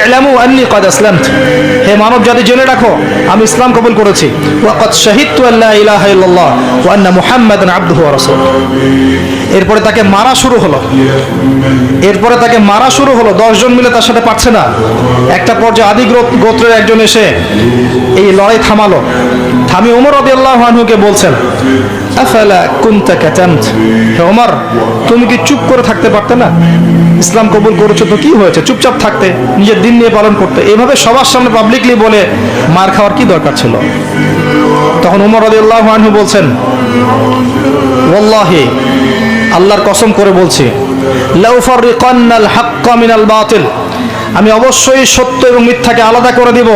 ই'লামু আন্নী ক্বাদ আসলামতু, হে মানব জাতি জেনে রাখো আমি ইসলাম কবুল করেছি। ওয়া ক্বাদ শাহিদতু আল্লা ইলাহা ইল্লাল্লাহ ওয়া আন্না মুহাম্মাদান আবদুহু ওয়া রাসূলুহু। এরপরে তাকে মারা শুরু হলো, এরপরে তাকে মারা শুরু হলো। 10 জন মিলে তার সাথে পারছে না। একটা পর্যায়ে আদি গোত্রের একজন এসে এই লড়াই থামালো। থামি ওমর রাদিয়াল্লাহু আনহুকে বলছেন, আফালা কুনতা কাতামত, হে ওমর তুমি কি চুপ করে থাকতে পারতে না? ইসলাম কবুল করেছো তো কি হয়েছে, চুপচাপ থাকতে, নিজের দিন নিয়ে পালন করতে। এভাবে সবার সামনে পাবলিকলি বলে মার খাওয়ার কি দরকার ছিল? তখন ওমর রাদিয়াল্লাহু আনহু বলছেন, ওয়াল্লাহি আল্লাহর কসম করে বলছি, লাউফারিকান্নাল হাক্কা মিনাল বাতিল, আমি অবশ্যই সত্য এবং মিথ্যাকে আলাদা করে দিব।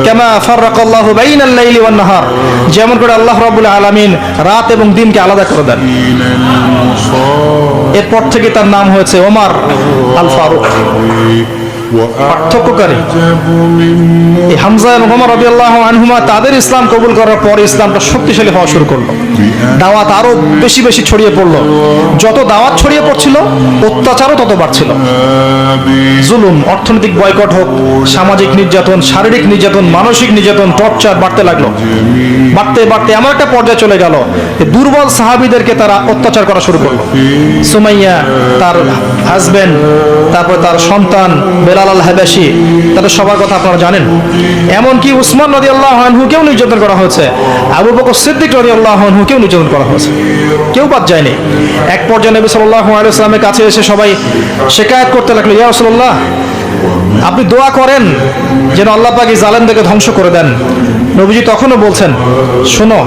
কামা ফাররাকাল্লাহু বাইনাল লাইলি ওয়ান নাহার, যেমন করে আল্লাহ রাব্বুল আলামিন রাত এবং দিনকে আলাদা করে দেন। এরপর থেকে তার নাম হয়েছে ওমর আল ফারুক, পার্থক্যকারী। এই হামজা এবং ওমর রাদিয়াল্লাহু আনহুমা তাদের ইসলাম কবুল করার পর ইসলামটা শক্তিশালী হওয়া শুরু করলো। দাওয়াত আরো বেশি বেশি ছড়িয়ে পড়লো। যত দাওয়াত ছড়িয়ে পড়ছিল অত্যাচারও তত বাড়ছিল। জুলুম, অর্থনৈতিক বয়কট হোক, সামাজিক নির্যাতন, শারীরিক নির্যাতন, মানসিক নির্যাতন, টর্চার বাড়তে লাগলো। বাড়তে বাড়তে এমন একটা পর্যায়ে চলে গেল দুর্বল সাহাবীদেরকে তারা অত্যাচার করা শুরু করলো। সুমাইয়া, তার হাজবেন্ড, তারপর তার সন্তান বেলাল আল হাবাশি, তাদের সবার কথা আপনারা জানেন। এমনকি উসমান রাদিয়াল্লাহু আনহুকেও নির্যাতন করা হয়েছে, আবু বকর সিদ্দিক রাদিয়াল্লাহু আনহুকেও নির্যাতন করা হয়েছে, কেউ বাদ যায়নি। এক পর্যায়ে নবী সাল্লাল্লাহু আলাইহি ওয়াসাল্লামের কাছে এসে সবাই শিকায়াত করতে লাগলো, ইয়া রাসূলুল্লাহ আপনি দোয়া করেন যেন আল্লাহ পাক এই জালেমদেরকে ধ্বংস করে দেন। নবীজি তখনও বলছেন, শোনো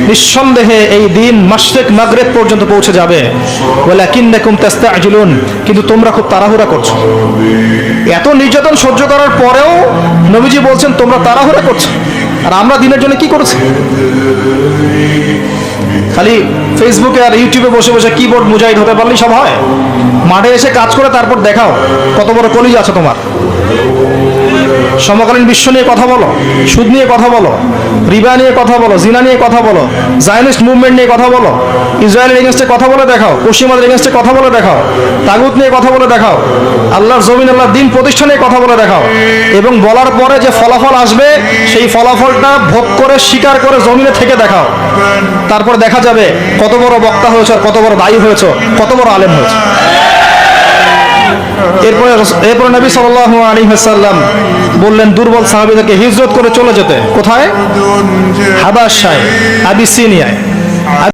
নিঃসন্দেহে এই দিন মাশরিক মাগরিব পর্যন্ত পৌঁছে যাবে, ওয়ালাকিন্নাকুম তাস্তাআজিলুন, কিন্তু তোমরা খুব তাড়াহুড়া করছো। এত নির্যাতন সহ্য করার পরেও নবীজি বলছেন তোমরা তাড়াহুড়া করছো। আর আমরা দিনের জন্য কি করেছি? খালি ফেসবুকে আর ইউটিউবে বসে বসে কিবোর্ড মুজাহিদ হতে পারলেই সব হয়? মাঠে এসে কাজ করে তারপর দেখাও কত বড় কলিজা আছে তোমার। সমকালীন বিশ্ব নিয়ে কথা বলো, সুদ নিয়ে কথা বলো, রিবা নিয়ে কথা বলো, জিনা নিয়ে কথা বলো, জায়নিস্ট মুভমেন্ট নিয়ে কথা বলো, ইসরায়েলের এগেনস্টে কথা বলে দেখাও, পশ্চিমাদের এগেনস্টে কথা বলে দেখাও, তাগুত নিয়ে কথা বলে দেখাও, আল্লাহর জমিন আল্লাহর দিন প্রতিষ্ঠা নিয়ে কথা বলে দেখাও, এবং বলার পরে যে ফলাফল আসবে সেই ফলাফলটা ভোগ করে স্বীকার করে জমিনে থেকে দেখাও। তারপর দেখা যাবে কত বড় বক্তা হয়েছে, কত বড় দায়ী হয়েছে, কত বড় আলেম হয়েছে। এরপরে নবী সাল্লাল্লাহু আলাইহি ওয়াসাল্লাম বললেন দুর্বল সাহাবীদেরকে হিজরত করে চলে যেতে। কোথায়? হাবাশায়, আবিসিনিয়ায়।